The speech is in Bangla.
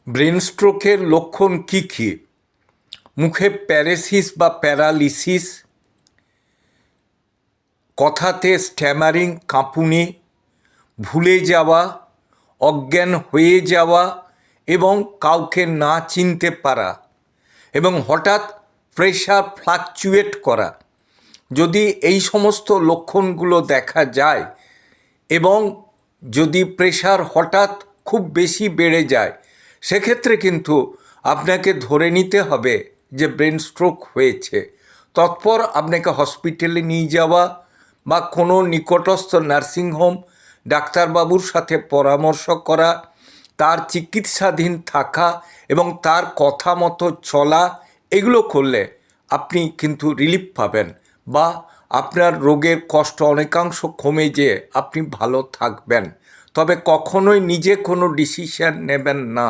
ব্রেন স্ট্রোকের লক্ষণ কী কী? মুখে প্যারেসিস বা প্যারালিসিস, কথাতে স্ট্যামারিং, কাঁপুনি, ভুলে যাওয়া, অজ্ঞান হয়ে যাওয়া এবং কাউকে না চিনতে পারা এবং হঠাৎ প্রেশার ফ্লাকচুয়েট করা। যদি এই সমস্ত লক্ষণগুলো দেখা যায় এবং যদি প্রেশার হঠাৎ খুব বেশি বেড়ে যায়, সেক্ষেত্রে কিন্তু আপনাকে ধরে নিতে হবে যে ব্রেন স্ট্রোক হয়েছে। তৎপর আপনাকে হসপিটালে নিয়ে যাওয়া বা কোনো নিকটস্থ নার্সিংহোম ডাক্তারবাবুর সাথে পরামর্শ করা, তার চিকিৎসাধীন থাকা এবং তার কথা মতো চলা, এগুলো করলে আপনি কিন্তু রিলিফ পাবেন বা আপনার রোগের কষ্ট অনেকাংশ কমে যেয়ে আপনি ভালো থাকবেন। তবে কখনোই নিজে কোনো ডিসিশন নেবেন না।